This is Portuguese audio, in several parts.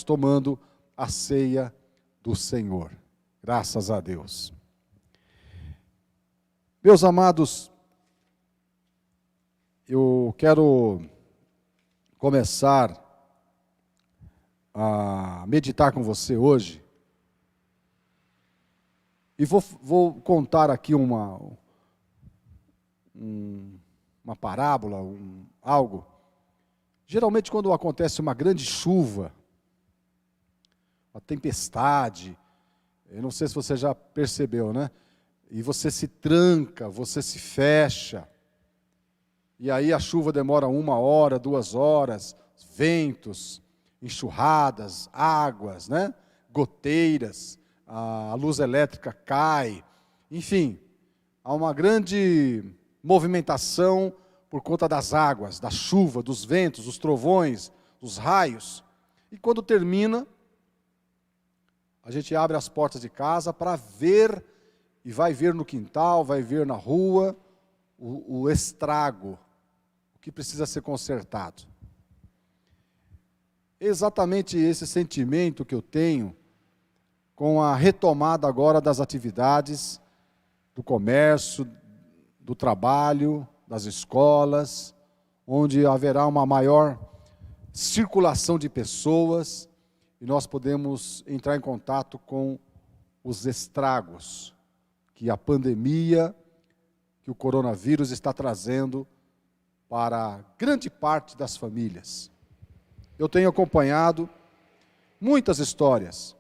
tomando a ceia do Senhor. Graças a Deus. Meus amados, eu quero começar a meditar com você hoje e vou contar aqui uma parábola, algo. Geralmente quando acontece uma grande chuva, uma tempestade, eu não sei se você já percebeu, né? E você se tranca, você se fecha, e aí a chuva demora 1 hora, 2 horas, ventos, enxurradas, águas, né? Goteiras, a luz elétrica cai, enfim, há uma grande movimentação por conta das águas, da chuva, dos ventos, dos trovões, dos raios. E quando termina, a gente abre as portas de casa para ver, e vai ver no quintal, vai ver na rua, o estrago, o que precisa ser consertado. Exatamente esse sentimento que eu tenho com a retomada agora das atividades do comércio, do trabalho, das escolas, onde haverá uma maior circulação de pessoas e nós podemos entrar em contato com os estragos que a pandemia, que o coronavírus está trazendo para grande parte das famílias. Eu tenho acompanhado muitas histórias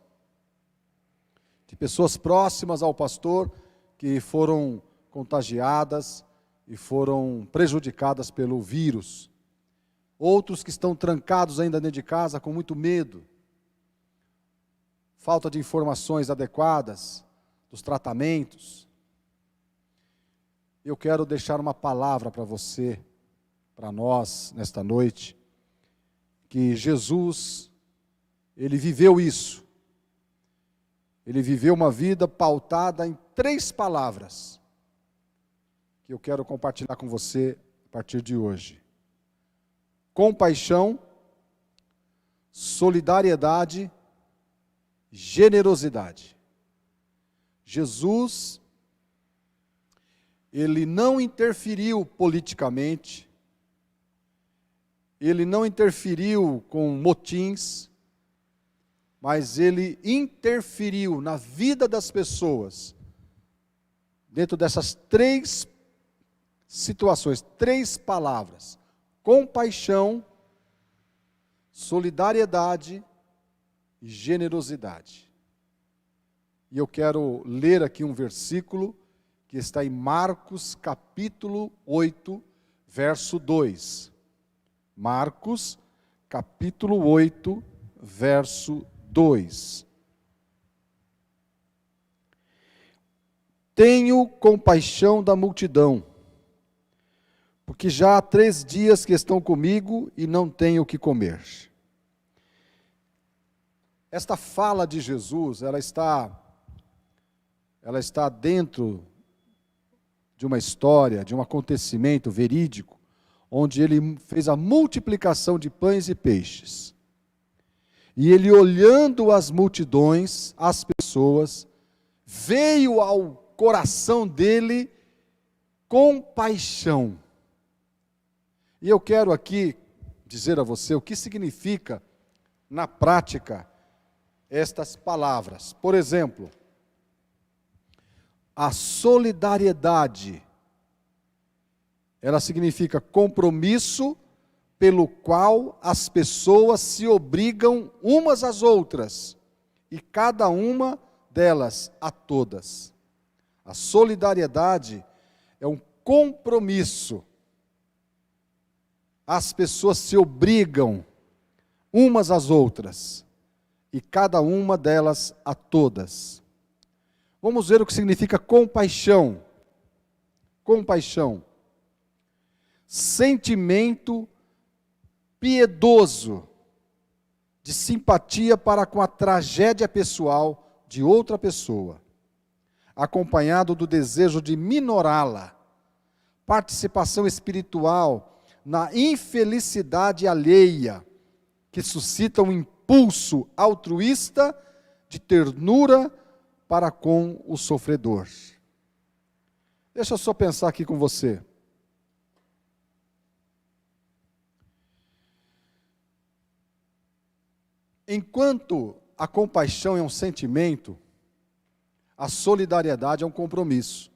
de pessoas próximas ao pastor que foram contagiadas e foram prejudicadas pelo vírus. Outros que estão trancados ainda dentro de casa com muito medo. Falta de informações adequadas dos tratamentos. Eu quero deixar uma palavra para você, para nós, nesta noite, que Jesus, Ele viveu isso. Ele viveu uma vida pautada em 3 palavras, que eu quero compartilhar com você a partir de hoje. Compaixão, solidariedade, generosidade. Jesus, Ele não interferiu politicamente, Ele não interferiu com motins, mas Ele interferiu na vida das pessoas, dentro dessas 3 situações, 3 palavras: compaixão, solidariedade e generosidade. E eu quero ler aqui um versículo que está em Marcos capítulo 8, verso 2. Marcos capítulo 8, verso 2. Tenho compaixão da multidão, porque já há 3 dias que estão comigo e não tenho o que comer. Esta fala de Jesus, ela está dentro de uma história, de um acontecimento verídico, onde Ele fez a multiplicação de pães e peixes. E Ele, olhando as multidões, as pessoas, veio ao coração dele compaixão. E eu quero aqui dizer a você o que significa, na prática, estas palavras. Por exemplo, a solidariedade, ela significa compromisso pelo qual as pessoas se obrigam umas às outras, e cada uma delas a todas. A solidariedade é um compromisso. As pessoas se obrigam umas às outras, e cada uma delas a todas. Vamos ver o que significa compaixão. Compaixão. Sentimento piedoso, de simpatia para com a tragédia pessoal de outra pessoa, acompanhado do desejo de minorá-la, participação espiritual na infelicidade alheia, que suscita um impulso altruísta de ternura para com o sofredor. Deixa eu só pensar aqui com você. Enquanto a compaixão é um sentimento, a solidariedade é um compromisso.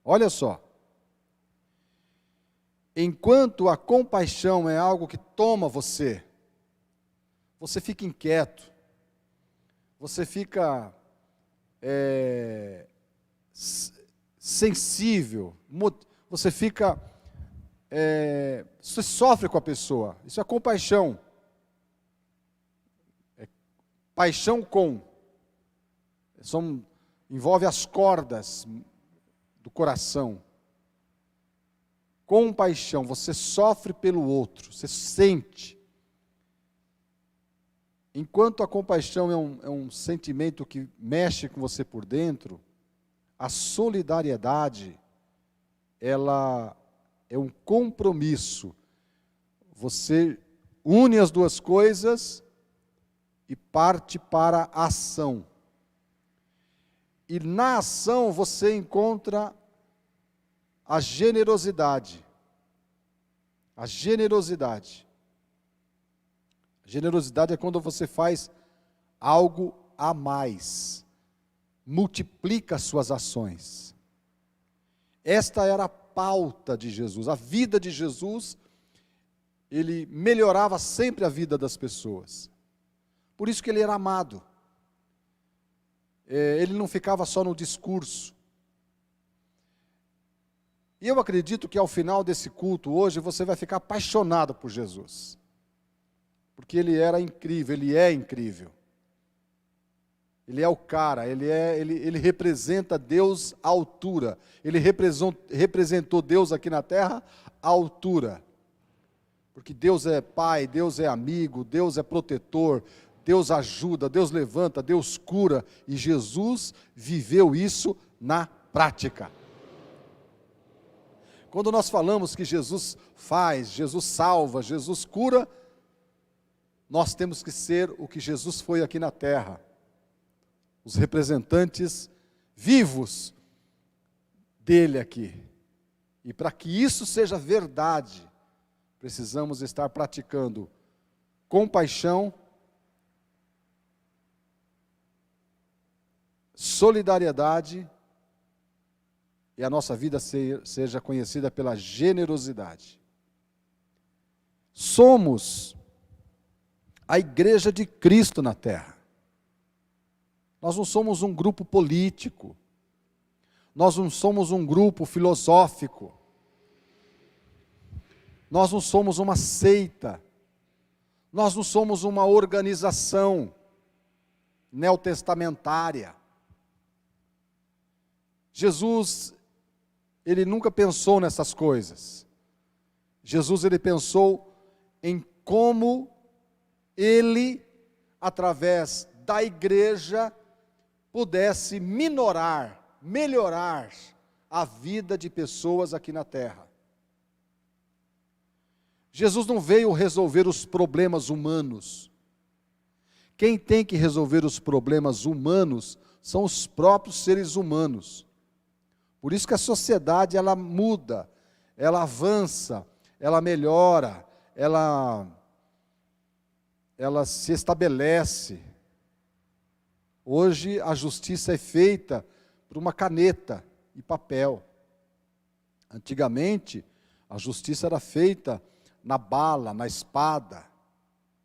Olha só. Enquanto a compaixão é algo que toma você, você fica inquieto, você fica sensível, você fica, você sofre com a pessoa. Isso é compaixão. É paixão com. Envolve as cordas do coração. Compaixão, você sofre pelo outro, você sente. Enquanto a compaixão é um sentimento que mexe com você por dentro, a solidariedade, ela é um compromisso. Você une as duas coisas e parte para a ação. E na ação você encontra a generosidade. A generosidade. A generosidade é quando você faz algo a mais. Multiplica as suas ações. Esta era a pauta de Jesus. A vida de Jesus, ele melhorava sempre a vida das pessoas. Por isso que ele era amado. Ele não ficava só no discurso. E eu acredito que ao final desse culto hoje, você vai ficar apaixonado por Jesus. Porque ele era incrível, ele é incrível. Ele é o cara, ele representa Deus à altura. Ele representou Deus aqui na terra à altura. Porque Deus é pai, Deus é amigo, Deus é protetor, Deus ajuda, Deus levanta, Deus cura. E Jesus viveu isso na prática. Quando nós falamos que Jesus faz, Jesus salva, Jesus cura, nós temos que ser o que Jesus foi aqui na terra. Os representantes vivos dele aqui. E para que isso seja verdade, precisamos estar praticando compaixão, solidariedade, e a nossa vida seja conhecida pela generosidade. Somos a igreja de Cristo na terra. Nós não somos um grupo político. Nós não somos um grupo filosófico. Nós não somos uma seita. Nós não somos uma organização neotestamentária. Jesus, ele nunca pensou nessas coisas. Jesus, ele pensou em como ele, através da igreja, pudesse melhorar a vida de pessoas aqui na terra. Jesus não veio resolver os problemas humanos. Quem tem que resolver os problemas humanos são os próprios seres humanos. Por isso que a sociedade, ela muda, ela avança, ela melhora, ela se estabelece. Hoje a justiça é feita por uma caneta e papel. Antigamente, a justiça era feita na bala, na espada,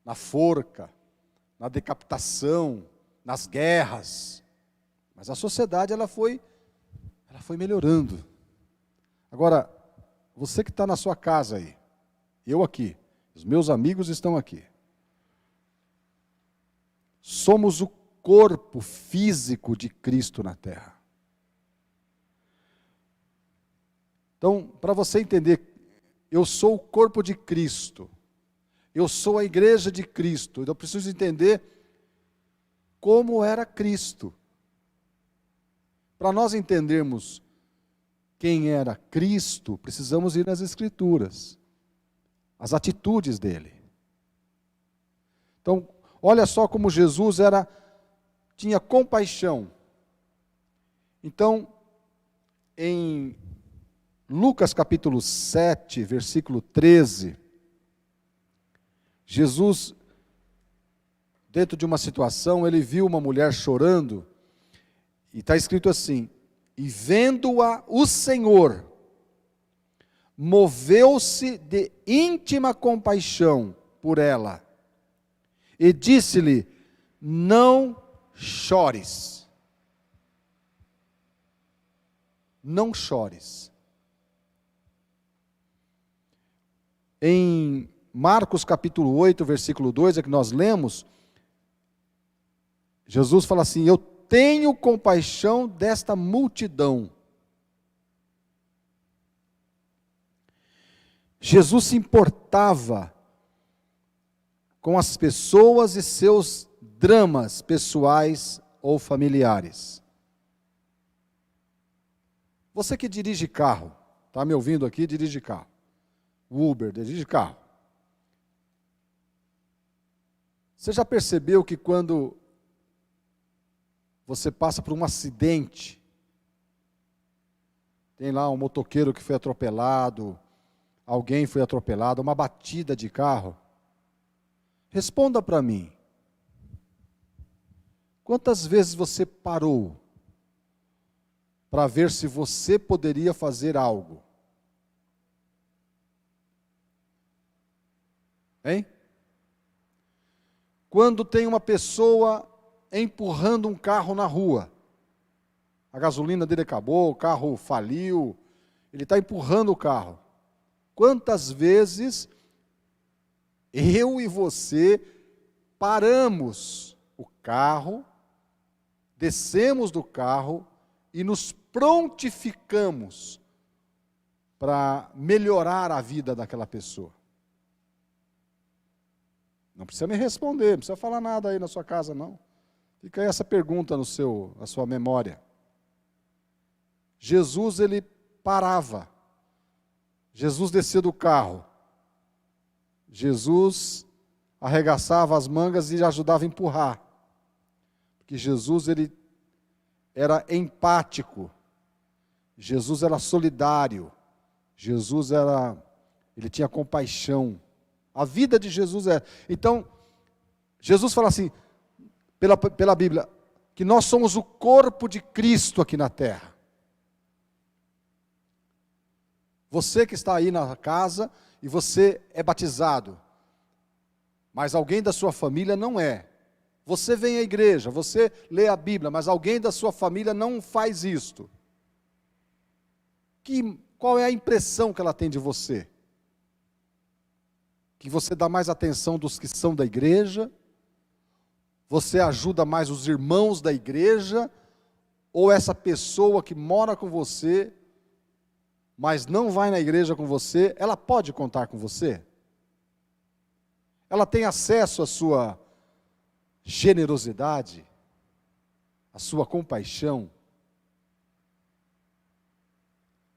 na forca, na decapitação, nas guerras. Mas a sociedade ela foi melhorando. Agora, você que está na sua casa aí, eu aqui, os meus amigos estão aqui. Somos o corpo físico de Cristo na terra. Então, para você entender, eu sou o corpo de Cristo, eu sou a igreja de Cristo, eu preciso entender como era Cristo. Para nós entendermos quem era Cristo, precisamos ir nas Escrituras, as atitudes dele. Então, olha só como Jesus tinha compaixão. Então, em Lucas capítulo 7, versículo 13, Jesus, dentro de uma situação, ele viu uma mulher chorando, e está escrito assim: e vendo-a o Senhor, moveu-se de íntima compaixão por ela, e disse-lhe: não chores. Não chores. Em Marcos capítulo 8, versículo 2, é que nós lemos, Jesus fala assim: eu tenho compaixão desta multidão. Jesus se importava com as pessoas e seus dramas pessoais ou familiares. Você que dirige carro, está me ouvindo aqui, dirige carro. Uber, dirige carro. Você já percebeu que quando você passa por um acidente, tem lá um motoqueiro que foi atropelado, alguém foi atropelado, uma batida de carro? Responda para mim. Quantas vezes você parou para ver se você poderia fazer algo? Hein? Quando tem uma pessoa empurrando um carro na rua, a gasolina dele acabou, o carro faliu, ele está empurrando o carro. Quantas vezes eu e você paramos o carro, descemos do carro e nos prontificamos para melhorar a vida daquela pessoa? Não precisa me responder, não precisa falar nada aí na sua casa, não. Fica aí essa pergunta na sua memória. Jesus, ele parava. Jesus descia do carro. Jesus arregaçava as mangas e ajudava a empurrar. Porque Jesus, ele era empático. Jesus era solidário. Jesus ele tinha compaixão. A vida de Jesus é. Então, Jesus fala assim, pela Bíblia, que nós somos o corpo de Cristo aqui na terra. Você que está aí na casa e você é batizado, mas alguém da sua família não é. Você vem à igreja, você lê a Bíblia, mas alguém da sua família não faz isto. Qual é a impressão que ela tem de você? Que você dá mais atenção dos que são da igreja? Você ajuda mais os irmãos da igreja? Ou essa pessoa que mora com você, mas não vai na igreja com você, ela pode contar com você? Ela tem acesso à sua generosidade, à sua compaixão?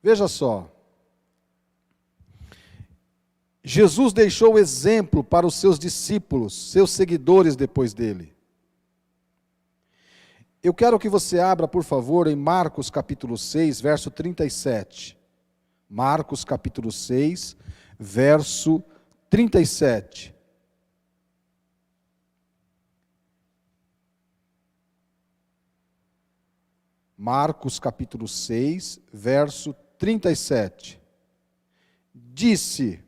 Veja só. Jesus deixou exemplo para os seus discípulos, seus seguidores depois dele. Eu quero que você abra, por favor, em Marcos capítulo 6, verso 37. Marcos capítulo 6, verso 37. Marcos capítulo 6, verso 37. Disse...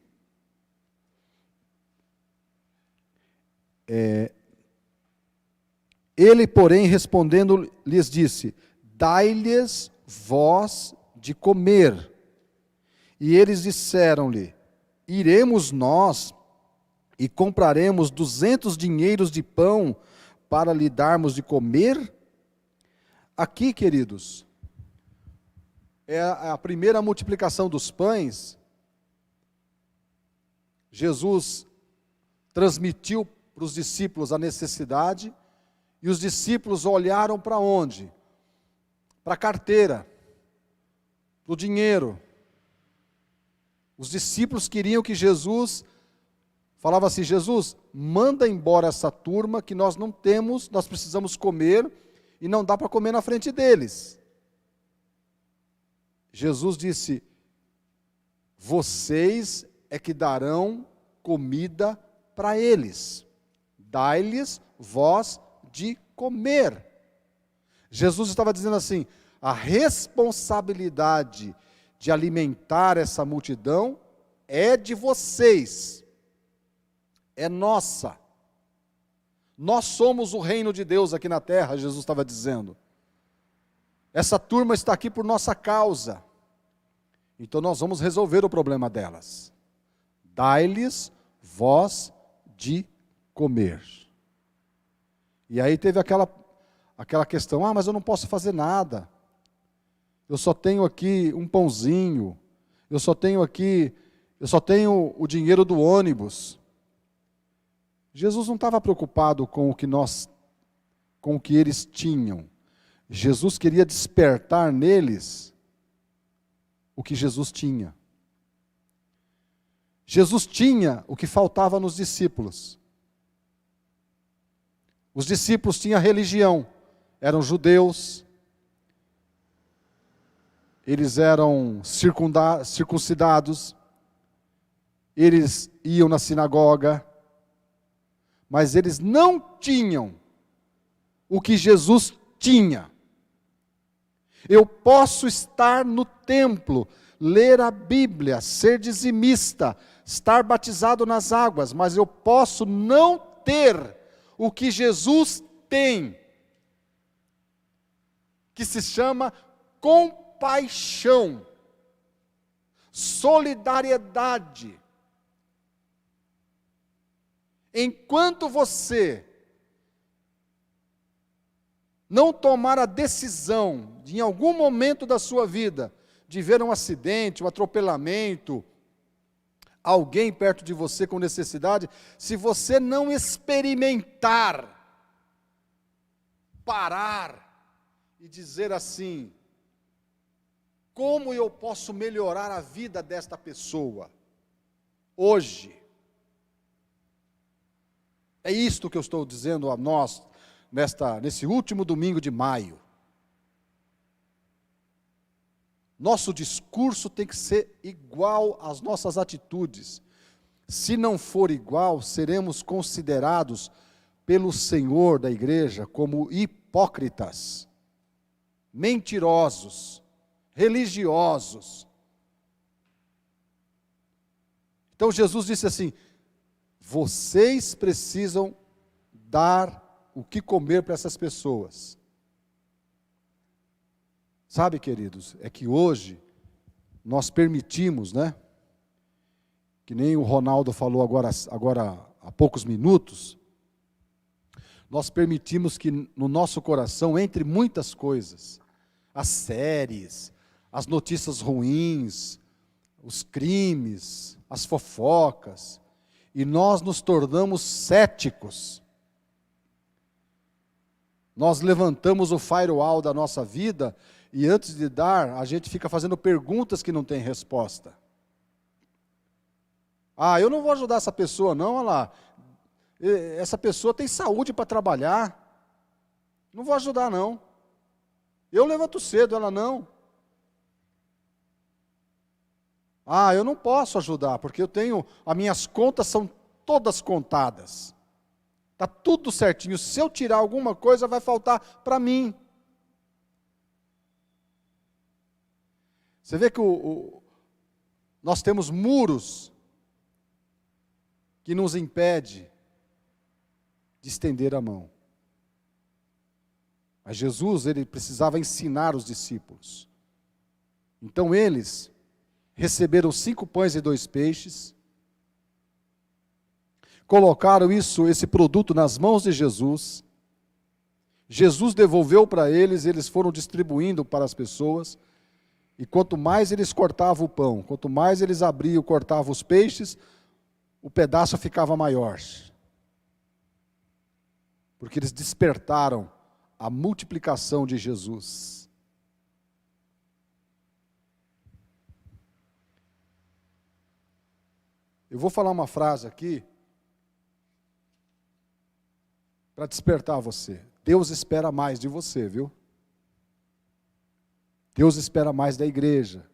Ele, porém, respondendo, lhes disse: dai-lhes vós de comer. E eles disseram-lhe: iremos nós e compraremos 200 dinheiros de pão para lhe darmos de comer? Aqui, queridos, é a primeira multiplicação dos pães. Jesus transmitiu para os discípulos a necessidade, e os discípulos olharam para onde? Para a carteira, para o dinheiro. Os discípulos queriam que Jesus falava assim: Jesus, manda embora essa turma que nós não temos, nós precisamos comer e não dá para comer na frente deles. Jesus disse: vocês é que darão comida para eles, dai-lhes vós de comer. Jesus estava dizendo assim: a responsabilidade de alimentar essa multidão é de vocês, é nossa. Nós somos o reino de Deus aqui na terra, Jesus estava dizendo. Essa turma está aqui por nossa causa, então nós vamos resolver o problema delas. Dai-lhes vós de comer. E aí teve aquela questão: mas eu não posso fazer nada, eu só tenho aqui um pãozinho, eu só tenho o dinheiro do ônibus. Jesus não estava preocupado com o que eles tinham. Jesus queria despertar neles o que Jesus tinha. Jesus tinha o que faltava nos discípulos. Os discípulos tinham religião, eram judeus, eles eram circuncidados, eles iam na sinagoga, mas eles não tinham o que Jesus tinha. Eu posso estar no templo, ler a Bíblia, ser dizimista, estar batizado nas águas, mas eu posso não ter o que Jesus tem, que se chama compaixão, solidariedade. Enquanto você não tomar a decisão, de, em algum momento da sua vida, de ver um acidente, um atropelamento, alguém perto de você com necessidade, se você não experimentar, parar e dizer assim: como eu posso melhorar a vida desta pessoa hoje? É isto que eu estou dizendo a nós, nesse último domingo de maio. Nosso discurso tem que ser igual às nossas atitudes. Se não for igual, seremos considerados pelo Senhor da igreja como hipócritas, mentirosos, religiosos. Então Jesus disse assim: vocês precisam dar o que comer para essas pessoas. Sabe, queridos, é que hoje nós permitimos, que nem o Ronaldo falou agora há poucos minutos, nós permitimos que no nosso coração, entre muitas coisas, as séries, as notícias ruins, os crimes, as fofocas, e nós nos tornamos céticos. Nós levantamos o firewall da nossa vida e antes de dar, a gente fica fazendo perguntas que não tem resposta. Eu não vou ajudar essa pessoa não, olha lá. Essa pessoa tem saúde para trabalhar. Não vou ajudar não. Eu levanto cedo, ela não. Eu não posso ajudar, porque as minhas contas são todas contadas. Está tudo certinho, se eu tirar alguma coisa vai faltar para mim. Você vê que nós temos muros que nos impedem de estender a mão. Mas Jesus, ele precisava ensinar os discípulos. Então eles receberam 5 pães e 2 peixes, colocaram esse produto nas mãos de Jesus, Jesus devolveu para eles, eles foram distribuindo para as pessoas, e quanto mais eles cortavam o pão, quanto mais eles abriam, cortavam os peixes, o pedaço ficava maior. Porque eles despertaram a multiplicação de Jesus. Eu vou falar uma frase aqui, para despertar você. Deus espera mais de você, viu? Deus espera mais da igreja.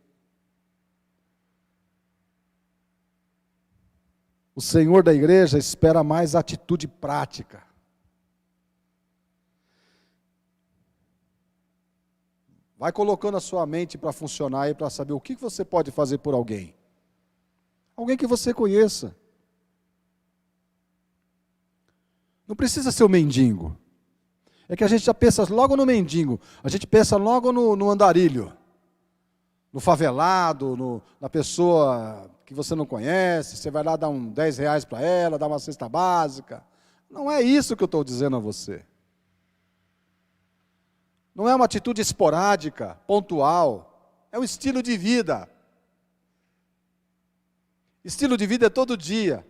O Senhor da igreja espera mais atitude prática. Vai colocando a sua mente para funcionar e para saber o que você pode fazer por alguém. Alguém que você conheça. Não precisa ser um mendigo. É que a gente já pensa logo no mendigo. A gente pensa logo no andarilho. No favelado, na pessoa que você não conhece, você vai lá dar uns 10 reais para ela, dar uma cesta básica. Não é isso que eu estou dizendo a você. Não é uma atitude esporádica, pontual. É um estilo de vida. Estilo de vida é todo dia.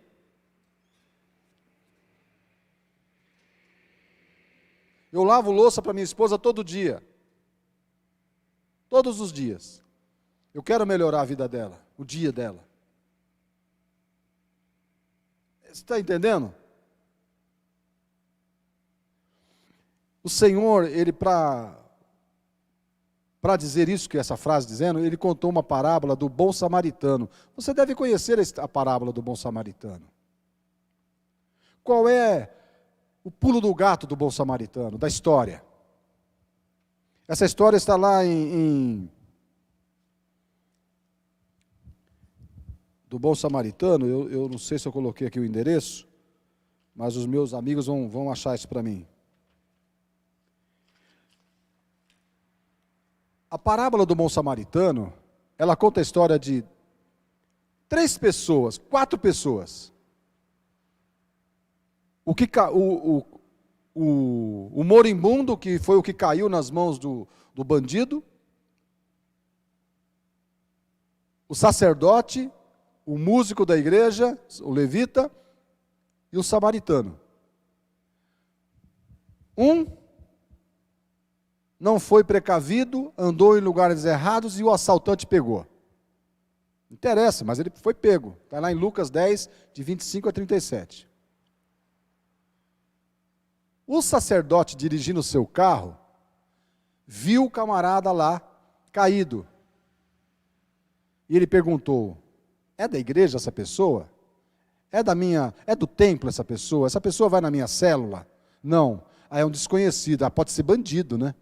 Eu lavo louça para minha esposa todo dia. Todos os dias. Eu quero melhorar a vida dela, o dia dela. Você está entendendo? O Senhor, Ele para dizer isso que essa frase dizendo, Ele contou uma parábola do bom samaritano. Você deve conhecer a parábola do bom samaritano. Qual é o pulo do gato do bom samaritano, da história? Essa história está lá do bom samaritano. Eu não sei se eu coloquei aqui o endereço, mas os meus amigos vão achar isso para mim. A parábola do bom samaritano, ela conta a história de 4 pessoas. O moribundo, que foi o que caiu nas mãos do bandido, o sacerdote, o músico da igreja, o levita, e o samaritano. Não foi precavido, andou em lugares errados e o assaltante pegou. Não interessa, mas ele foi pego. Está lá em Lucas 10, de 25 a 37. O sacerdote, dirigindo o seu carro, viu o camarada lá, caído. E ele perguntou: é da igreja essa pessoa? É do templo essa pessoa? Essa pessoa vai na minha célula? Não. É um desconhecido. Pode ser bandido, né?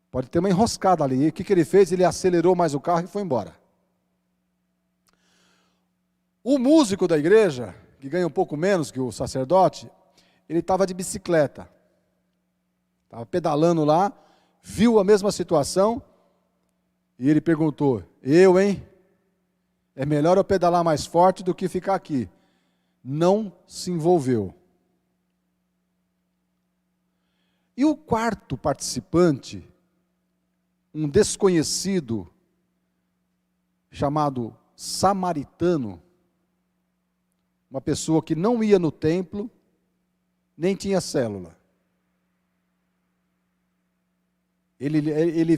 Pode ter uma enroscada ali. E o que ele fez? Ele acelerou mais o carro e foi embora. O músico da igreja, que ganha um pouco menos que o sacerdote, ele estava de bicicleta. Estava pedalando lá, viu a mesma situação, e ele perguntou: eu, hein? É melhor eu pedalar mais forte do que ficar aqui. Não se envolveu. E o quarto participante, um desconhecido, chamado samaritano, uma pessoa que não ia no templo, nem tinha célula. Ele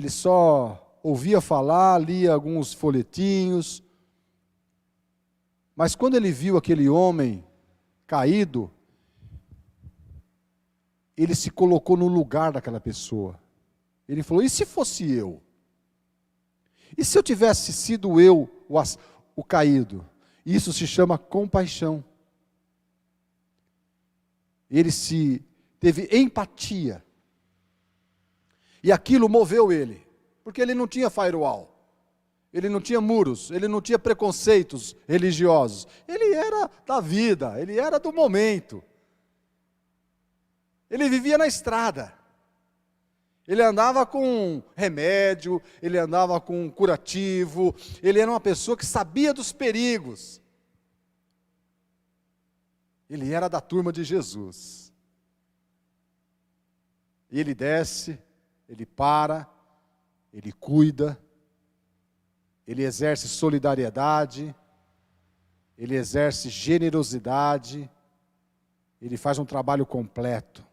só ouvia falar, lia alguns folhetinhos, mas quando ele viu aquele homem caído, ele se colocou no lugar daquela pessoa. Ele falou: e se fosse eu? E se eu tivesse sido eu o caído? Isso se chama compaixão. Ele teve empatia. E aquilo moveu ele, porque ele não tinha firewall, ele não tinha muros, ele não tinha preconceitos religiosos. Ele era da vida, ele era do momento. Ele vivia na estrada. Ele andava com remédio, ele andava com curativo, ele era uma pessoa que sabia dos perigos. Ele era da turma de Jesus. E ele desce, ele para, ele cuida, ele exerce solidariedade, ele exerce generosidade, ele faz um trabalho completo.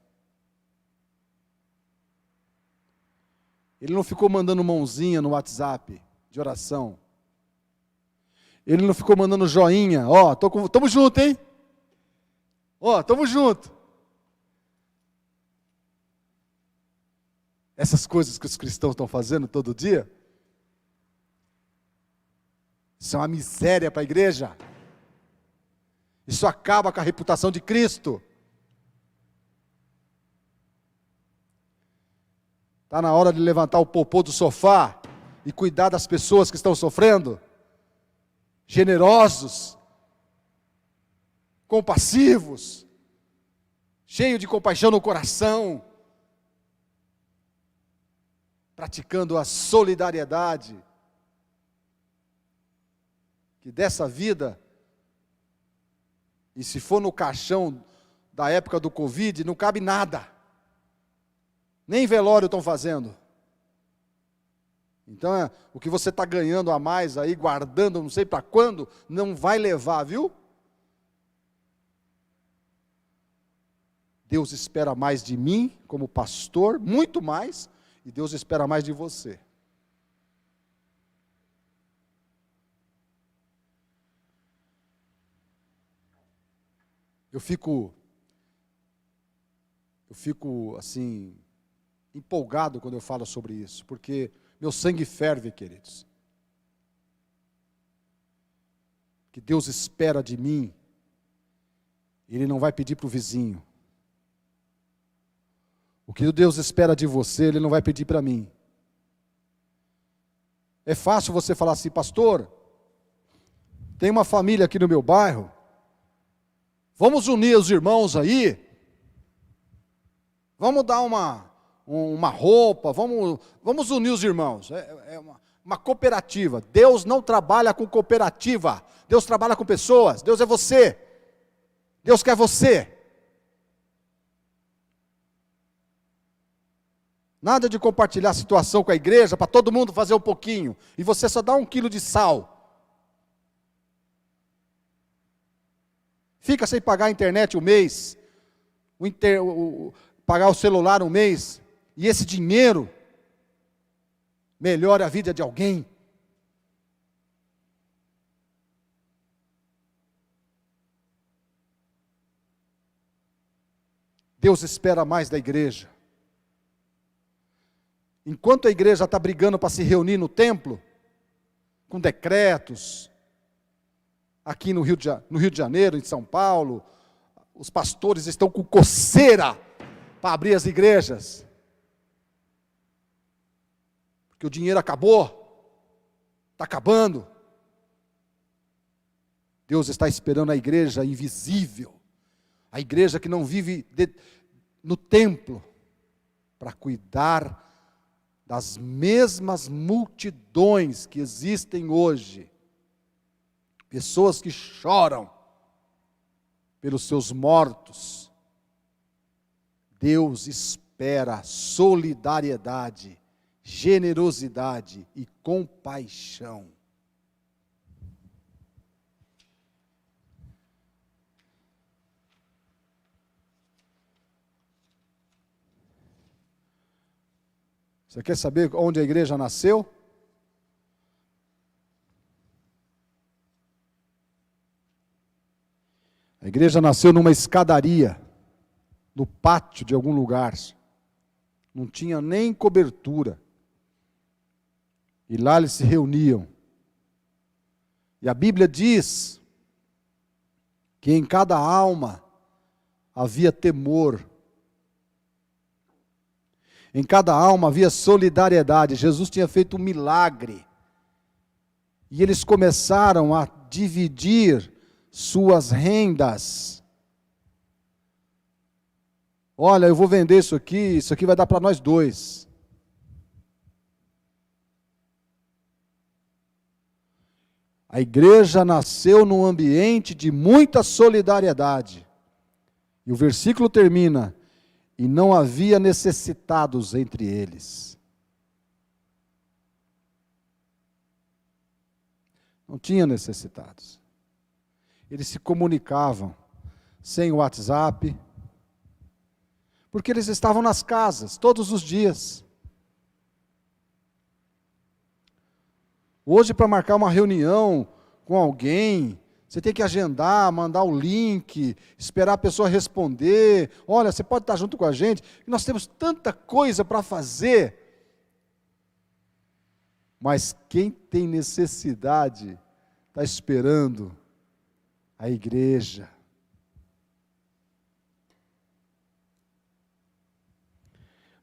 Ele não ficou mandando mãozinha no WhatsApp de oração. Ele não ficou mandando joinha. Ó, tamo junto, hein? Ó, estamos juntos. Essas coisas que os cristãos estão fazendo todo dia, isso é uma miséria para a igreja. Isso acaba com a reputação de Cristo. Está na hora de levantar o popô do sofá e cuidar das pessoas que estão sofrendo. Generosos, compassivos, cheios de compaixão no coração, praticando a solidariedade, que dessa vida, e se for no caixão da época do Covid, não cabe nada, nem velório estão fazendo. Então, o que você está ganhando a mais aí, guardando não sei para quando, não vai levar, viu? Deus espera mais de mim, como pastor, muito mais, e Deus espera mais de você. Eu fico assim, empolgado quando eu falo sobre isso, porque meu sangue ferve, queridos. Que Deus espera de mim, Ele não vai pedir para o vizinho. O que Deus espera de você, Ele não vai pedir para mim. É fácil você falar assim, pastor, tem uma família aqui no meu bairro, vamos unir os irmãos aí, vamos dar uma roupa, vamos unir os irmãos. É uma cooperativa. Deus não trabalha com cooperativa, Deus trabalha com pessoas. Deus é você, Deus quer você. Nada de compartilhar a situação com a igreja para todo mundo fazer um pouquinho e você só dá 1 quilo de sal. Fica sem pagar a internet um mês, pagar o celular um mês, e esse dinheiro melhora a vida de alguém. Deus espera mais da igreja. Enquanto a igreja está brigando para se reunir no templo, com decretos, aqui no Rio de Janeiro, em São Paulo, os pastores estão com coceira para abrir as igrejas, porque o dinheiro acabou, está acabando. Deus está esperando a igreja invisível, a igreja que não vive no templo, para cuidar das mesmas multidões que existem hoje, pessoas que choram pelos seus mortos. Deus espera solidariedade, generosidade e compaixão. Você quer saber onde a igreja nasceu? A igreja nasceu numa escadaria, no pátio de algum lugar. Não tinha nem cobertura. E lá eles se reuniam. E a Bíblia diz que em cada alma havia temor. Em cada alma havia solidariedade. Jesus tinha feito um milagre. E eles começaram a dividir suas rendas. Olha, eu vou vender isso aqui vai dar para nós 2. A igreja nasceu num ambiente de muita solidariedade. E o versículo termina: e não havia necessitados entre eles. Não tinha necessitados. Eles se comunicavam sem WhatsApp, porque eles estavam nas casas todos os dias. Hoje, para marcar uma reunião com alguém, Você tem que agendar, mandar o link, esperar a pessoa responder. Olha, você pode estar junto com a gente. Nós temos tanta coisa para fazer. Mas quem tem necessidade está esperando a igreja.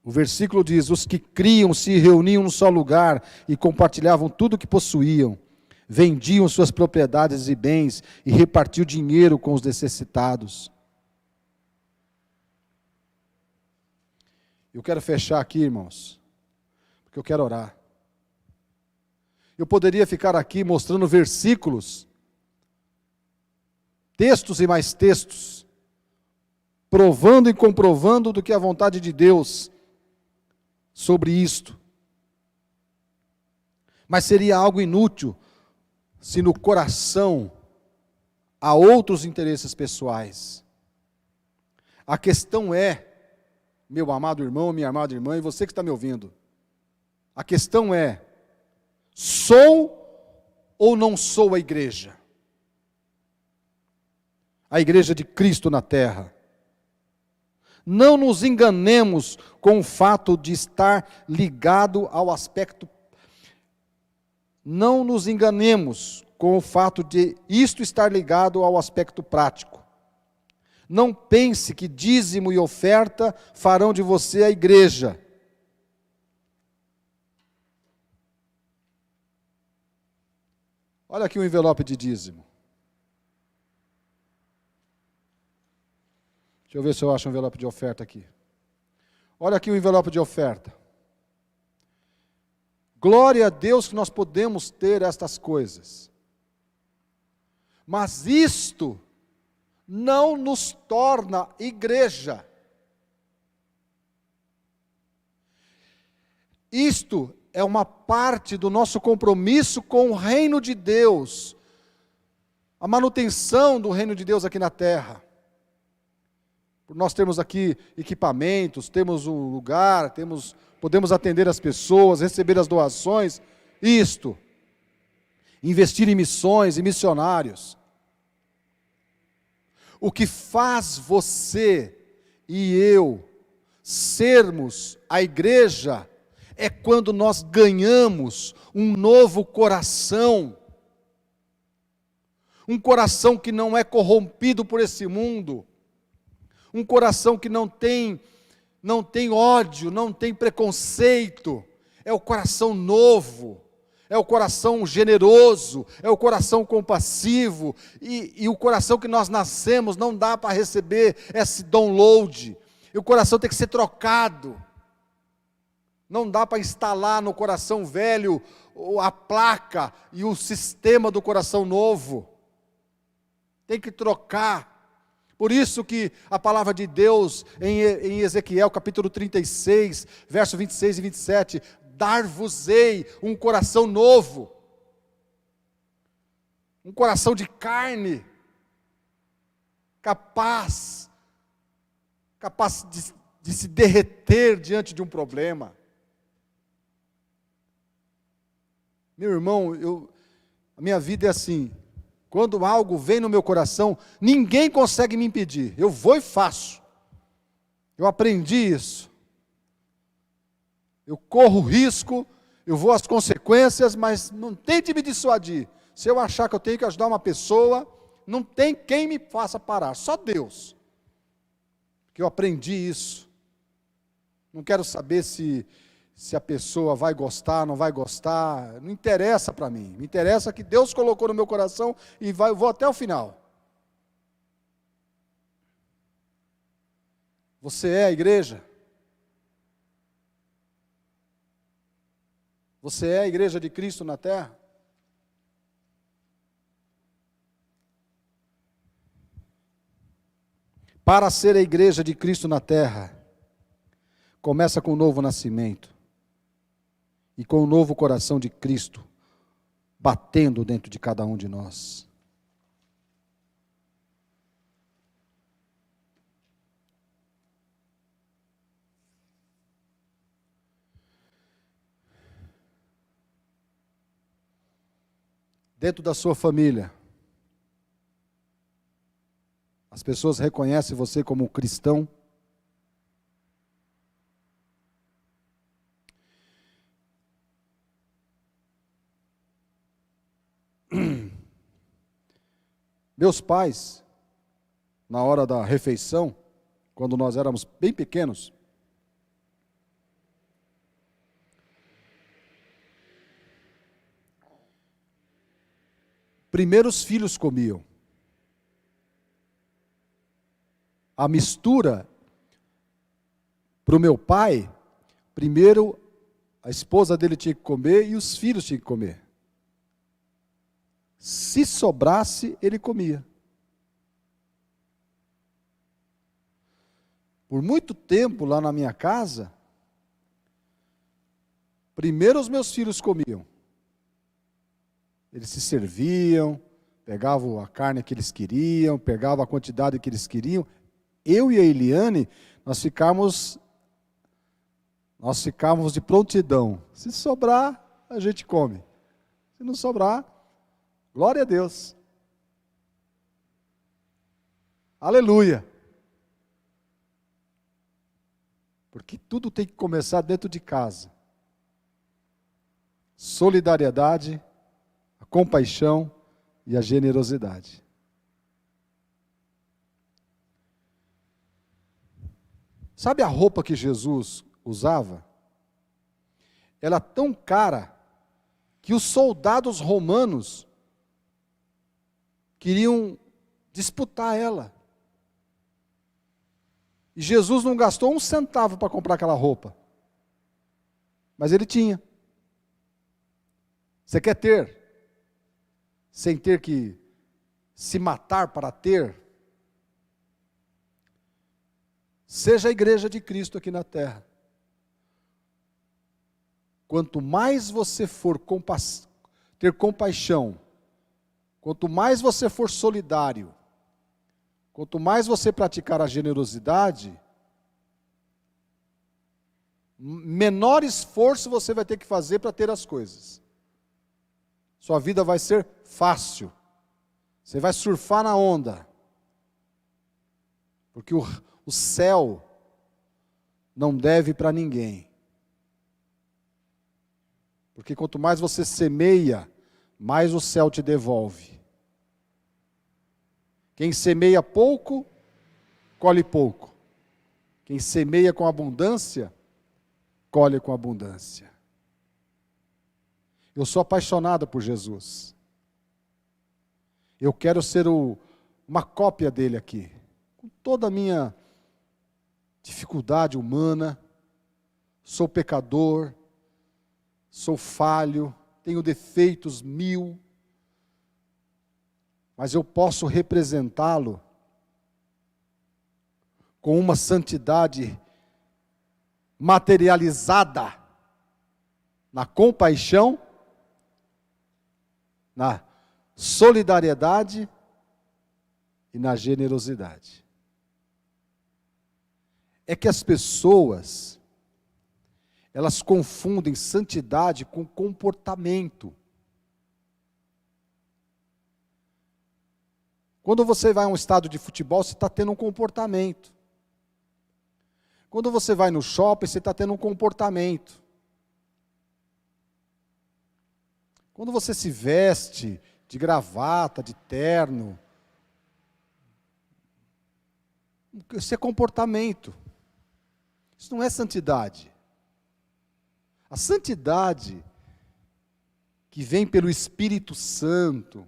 O versículo diz: os que criam se reuniam num só lugar e compartilhavam tudo o que possuíam. Vendiam suas propriedades e bens e repartiam dinheiro com os necessitados. Eu quero fechar aqui, irmãos, porque eu quero orar. Eu poderia ficar aqui mostrando versículos, textos e mais textos, provando e comprovando do que é a vontade de Deus sobre isto. Mas seria algo inútil se no coração há outros interesses pessoais. A questão é, meu amado irmão, minha amada irmã, e você que está me ouvindo, a questão é, sou ou não sou a igreja? A igreja de Cristo na terra. Não nos enganemos com o fato de estar ligado ao aspecto. Não nos enganemos com o fato de isto estar ligado ao aspecto prático. Não pense que dízimo e oferta farão de você a igreja. Olha aqui o envelope de dízimo. Deixa eu ver se eu acho um envelope de oferta aqui. Olha aqui o envelope de oferta. Glória a Deus que nós podemos ter estas coisas. Mas isto não nos torna igreja. Isto é uma parte do nosso compromisso com o reino de Deus. A manutenção do reino de Deus aqui na terra. Nós temos aqui equipamentos, temos um lugar, podemos atender as pessoas, receber as doações, isto. Investir em missões e missionários. O que faz você e eu sermos a igreja é quando nós ganhamos um novo coração. Um coração que não é corrompido por esse mundo. Um coração que não tem ódio, não tem preconceito. É o coração novo. É o coração generoso, é o coração compassivo, e o coração que nós nascemos não dá para receber esse download, e o coração tem que ser trocado, não dá para instalar no coração velho a placa e o sistema do coração novo, tem que trocar. Por isso que a palavra de Deus em Ezequiel capítulo 36, verso 26 e 27, dar-vos-ei um coração novo, um coração de carne, capaz de se derreter diante de um problema. Meu irmão, a minha vida é assim, quando algo vem no meu coração, ninguém consegue me impedir, eu vou e faço, eu aprendi isso. Eu corro risco, eu vou às consequências, mas não tente me dissuadir. Se eu achar que eu tenho que ajudar uma pessoa, não tem quem me faça parar, só Deus. Porque eu aprendi isso. Não quero saber se a pessoa vai gostar, não vai gostar, não interessa para mim. Me interessa que Deus colocou no meu coração e eu vou até o final. Você é a igreja? Você é a igreja de Cristo na terra? Para ser a igreja de Cristo na terra, começa com o novo nascimento e com o novo coração de Cristo batendo dentro de cada um de nós. Dentro da sua família, As pessoas reconhecem você como cristão? Meus pais, na hora da refeição, quando nós éramos bem pequenos, primeiro os filhos comiam. A mistura, para o meu pai, primeiro a esposa dele tinha que comer e os filhos tinham que comer. Se sobrasse, ele comia. Por muito tempo lá na minha casa, primeiro os meus filhos comiam. Eles se serviam, pegavam a carne que eles queriam, pegavam a quantidade que eles queriam. Eu e a Eliane, nós ficávamos de prontidão. Se sobrar, a gente come. Se não sobrar, glória a Deus. Aleluia. Porque tudo tem que começar dentro de casa. Solidariedade, a compaixão e a generosidade. Sabe a roupa que Jesus usava? Ela é tão cara que os soldados romanos queriam disputar ela. E Jesus não gastou um centavo para comprar aquela roupa. Mas ele tinha. Você quer ter? Sem ter que se matar para ter? Seja a igreja de Cristo aqui na terra. Quanto mais você for ter compaixão, quanto mais você for solidário, quanto mais você praticar a generosidade, menor esforço você vai ter que fazer para ter as coisas. Sua vida vai ser fácil. Você vai surfar na onda. Porque o céu não deve para ninguém. Porque quanto mais você semeia, mais o céu te devolve. Quem semeia pouco, colhe pouco. Quem semeia com abundância, colhe com abundância. Eu sou apaixonado por Jesus. Eu quero ser uma cópia dele aqui. Com toda a minha dificuldade humana, sou pecador, sou falho, tenho defeitos 1000, mas eu posso representá-lo com uma santidade materializada na compaixão, na solidariedade e na generosidade. É que as pessoas, elas confundem santidade com comportamento. Quando você vai a um estádio de futebol, você está tendo um comportamento. Quando você vai no shopping, você está tendo um comportamento. Quando você se veste de gravata, de terno, isso é comportamento. Isso não é santidade. A santidade que vem pelo Espírito Santo,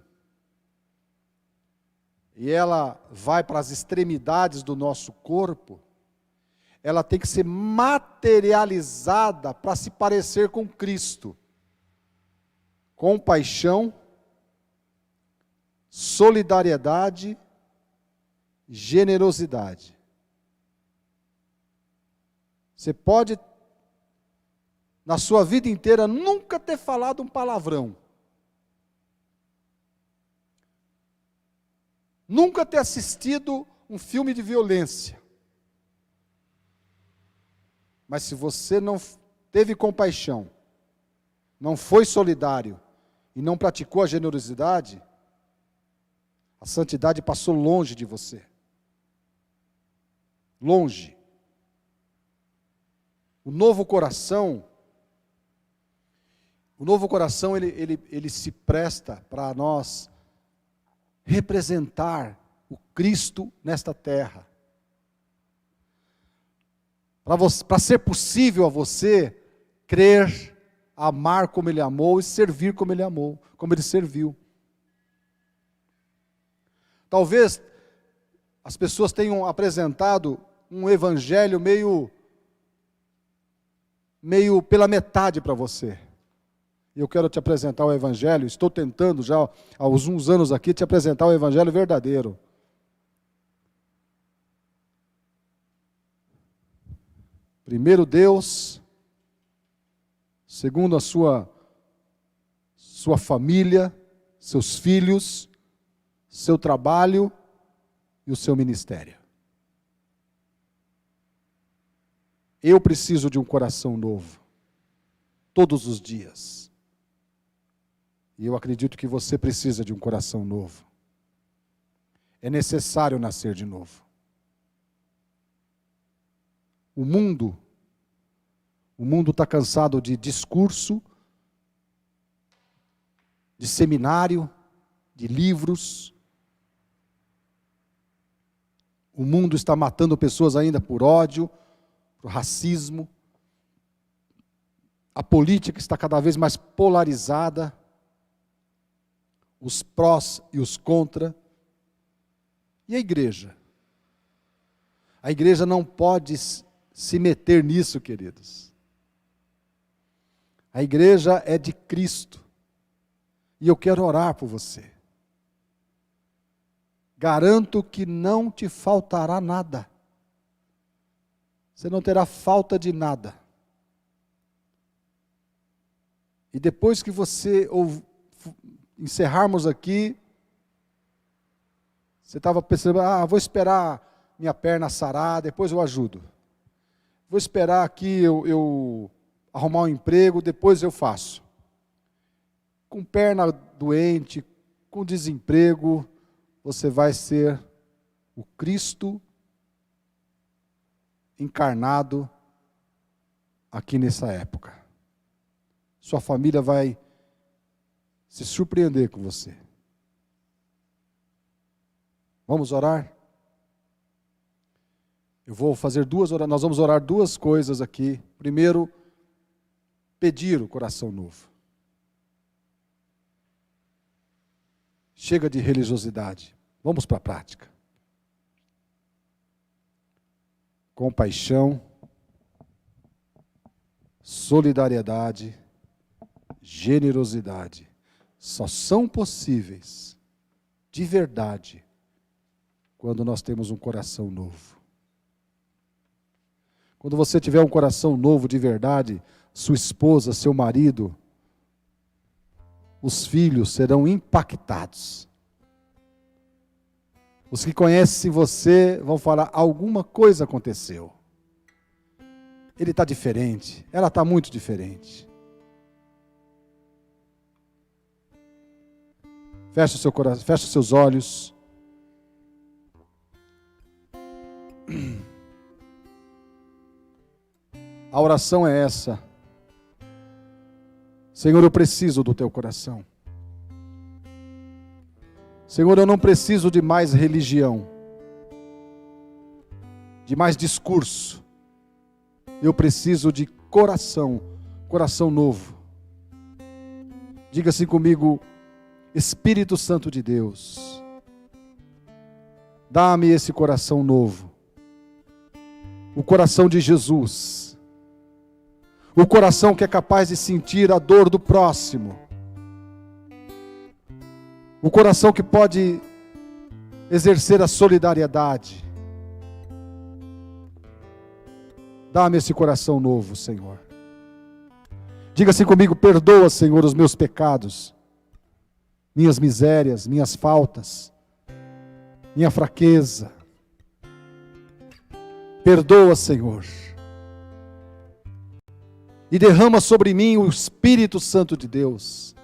e ela vai para as extremidades do nosso corpo, ela tem que ser materializada para se parecer com Cristo. Compaixão, solidariedade, generosidade. Você pode, na sua vida inteira, nunca ter falado um palavrão. Nunca ter assistido um filme de violência. Mas se você não teve compaixão, não foi solidário e não praticou a generosidade, a santidade passou longe de você. longe. O novo coração, ele se presta para nós representar o Cristo nesta terra. Para ser possível a você crer, amar como Ele amou e servir como Ele amou, como Ele serviu. Talvez as pessoas tenham apresentado um evangelho meio pela metade para você. E eu quero te apresentar o evangelho, estou tentando já há uns anos aqui te apresentar o evangelho verdadeiro. Primeiro Deus, segundo a sua família, seus filhos, seu trabalho e o seu ministério. Eu preciso de um coração novo, todos os dias. E eu acredito que você precisa de um coração novo. É necessário nascer de novo. O mundo está cansado de discurso, de seminário, de livros. O mundo está matando pessoas ainda por ódio, por racismo. A política está cada vez mais polarizada. Os prós e os contra. E a igreja? A igreja não pode se meter nisso, queridos. A igreja é de Cristo. E eu quero orar por você. Garanto que não te faltará nada. Você não terá falta de nada. E depois que você encerrarmos aqui, você estava pensando, vou esperar minha perna sarar, depois eu ajudo. Vou esperar aqui eu arrumar um emprego, depois eu faço. Com perna doente, com desemprego, você vai ser o Cristo encarnado aqui nessa época. Sua família vai se surpreender com você. Vamos orar? Eu vou fazer nós vamos orar duas coisas aqui. Primeiro, pedir o coração novo. Chega de religiosidade. Vamos para a prática. Compaixão, solidariedade, generosidade. Só são possíveis, de verdade, quando nós temos um coração novo. Quando você tiver um coração novo de verdade, sua esposa, seu marido, os filhos serão impactados. Os que conhecem você vão falar, alguma coisa aconteceu. Ele está diferente, ela está muito diferente. Feche o seu coração, feche os seus olhos. A oração é essa. Senhor, eu preciso do teu coração. Senhor, eu não preciso de mais religião, de mais discurso. Eu preciso de coração novo. Diga assim comigo, Espírito Santo de Deus, dá-me esse coração novo, o coração de Jesus, o coração que é capaz de sentir a dor do próximo, o coração que pode exercer a solidariedade. Dá-me esse coração novo, Senhor. Diga assim comigo, perdoa, Senhor, os meus pecados, minhas misérias, minhas faltas, minha fraqueza. Perdoa, Senhor. E derrama sobre mim o Espírito Santo de Deus,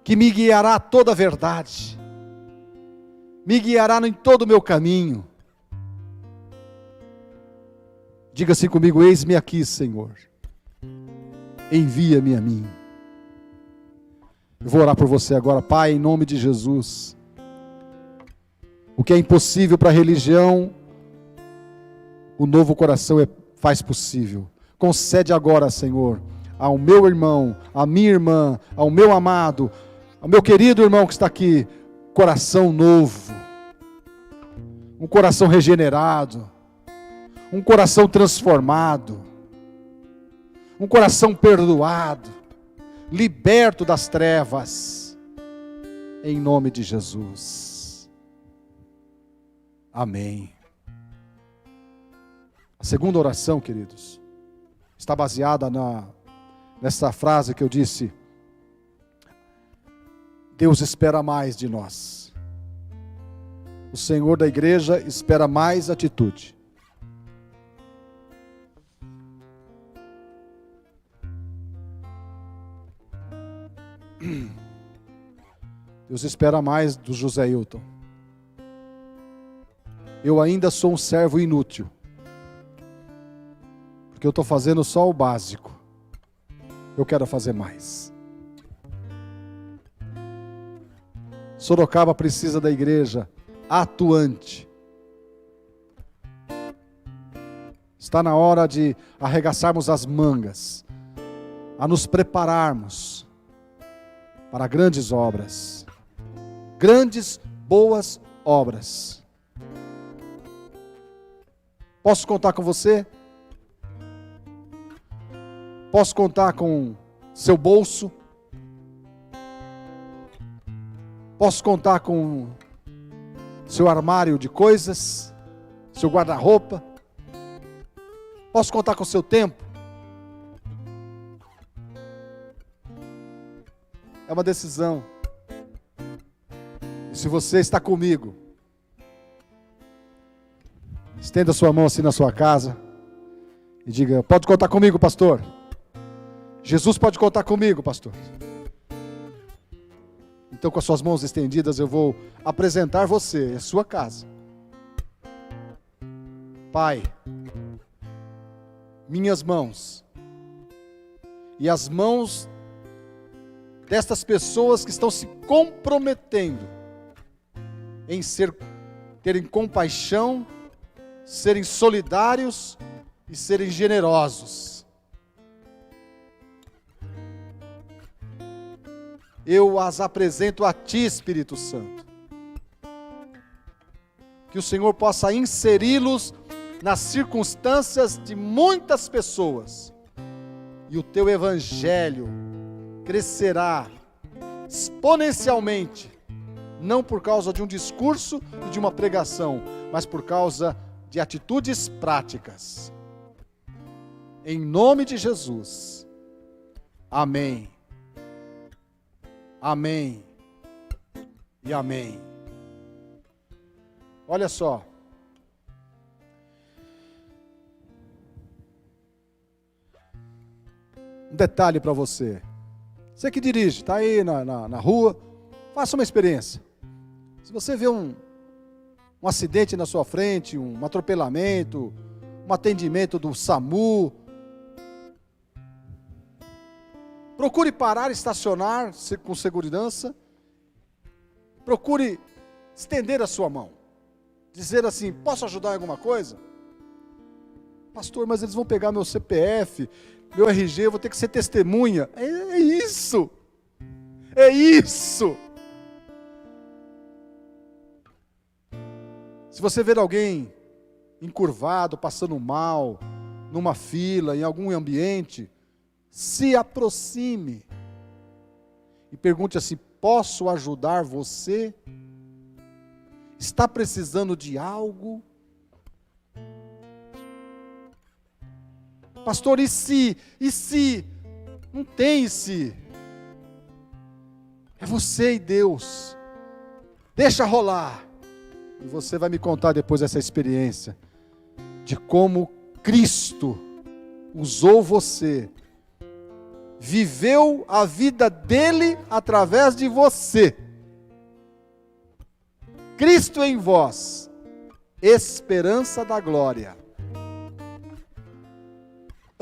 que me guiará a toda a verdade, me guiará em todo o meu caminho, Diga assim comigo: eis-me aqui, Senhor. Envia-me a mim. Eu vou orar por você agora. Pai, em nome de Jesus. O que é impossível para a religião, o novo coração faz possível. Concede agora, Senhor, ao meu irmão, à minha irmã, ao meu amado, ao meu querido irmão que está aqui, coração novo, um coração regenerado, um coração transformado, um coração perdoado, liberto das trevas, em nome de Jesus. Amém. A segunda oração, queridos, está baseada nessa frase que eu disse: Deus espera mais de nós. O Senhor da igreja espera mais atitude. Deus espera mais do José Hilton. Eu ainda sou um servo inútil, porque eu estou fazendo só o básico. Eu quero fazer mais. Sorocaba precisa da igreja atuante. Está na hora de arregaçarmos as mangas, a nos prepararmos para grandes obras, grandes, boas obras. Posso contar com você? Posso contar com seu bolso? Posso contar com seu armário de coisas, seu guarda-roupa? Posso contar com seu tempo? É uma decisão. E se você está comigo, estenda sua mão assim na sua casa e diga: pode contar comigo, pastor. Jesus pode contar comigo, pastor. Então, com as suas mãos estendidas, eu vou apresentar você, a sua casa. Pai, minhas mãos e as mãos destas pessoas que estão se comprometendo em terem compaixão, serem solidários e serem generosos. Eu as apresento a Ti, Espírito Santo. Que o Senhor possa inseri-los nas circunstâncias de muitas pessoas. E o Teu Evangelho crescerá exponencialmente, não por causa de um discurso e de uma pregação, mas por causa de atitudes práticas. Em nome de Jesus. Amém. Amém. E amém. Olha só. Um detalhe para você. Você que dirige, está aí na rua, faça uma experiência. Se você vê um acidente na sua frente, um atropelamento, um atendimento do SAMU, procure parar, estacionar com segurança. Procure estender a sua mão. Dizer assim: posso ajudar em alguma coisa? Pastor, mas eles vão pegar meu CPF, meu RG, eu vou ter que ser testemunha. É isso. É isso. Se você ver alguém encurvado, passando mal, numa fila, em algum ambiente, se aproxime e pergunte assim: posso ajudar você? Está precisando de algo? Pastor, e se? E se? Não tem e se. É você e Deus. Deixa rolar. E você vai me contar depois essa experiência de como Cristo usou você, viveu a vida dele através de você. Cristo em vós, esperança da glória.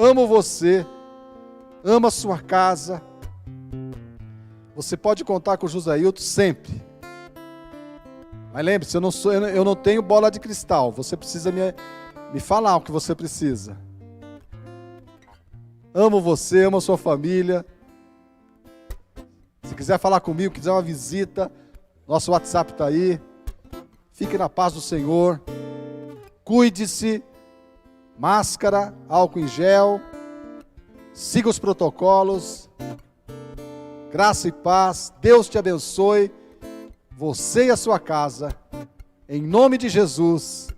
amo você, amo a sua casa. Você pode contar com o Josailton sempre. Mas lembre-se, eu não tenho bola de cristal. Você precisa me falar o que você precisa. Amo você, amo a sua família. Se quiser falar comigo, quiser uma visita, nosso WhatsApp está aí. Fique na paz do Senhor. Cuide-se. Máscara, álcool em gel. Siga os protocolos. Graça e paz. Deus te abençoe. Você e a sua casa. Em nome de Jesus.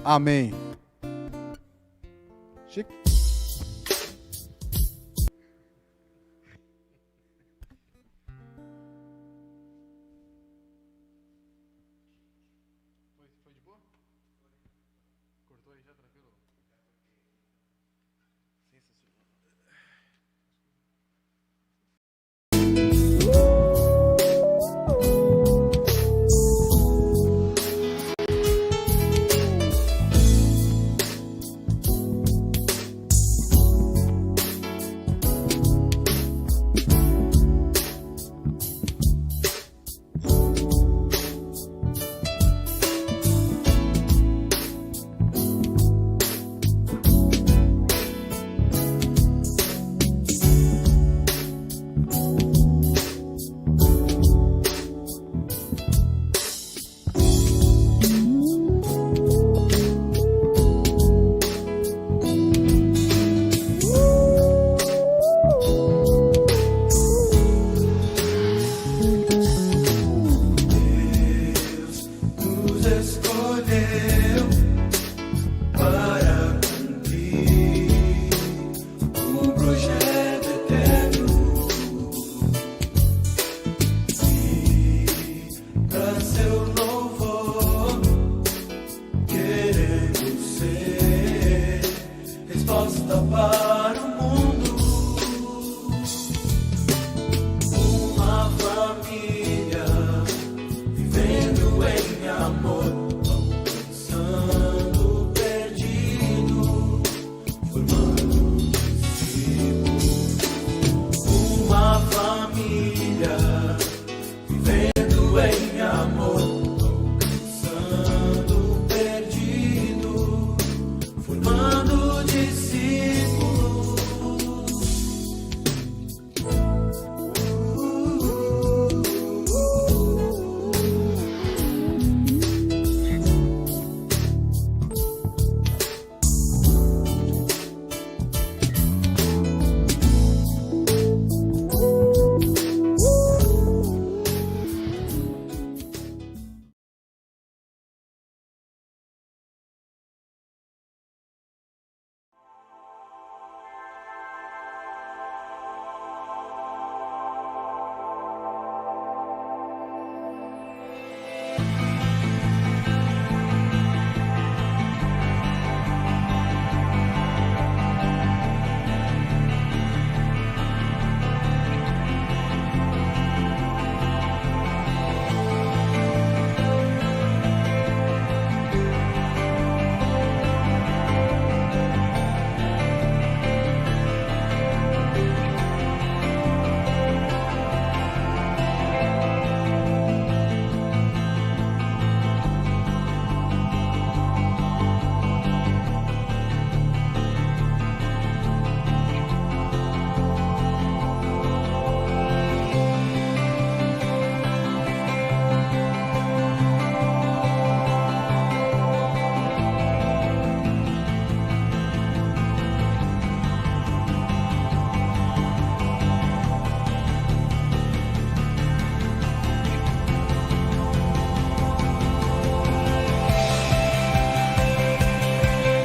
Amém. Chique. Foi de boa? Cortou aí já, tranquilo? Sim, sim.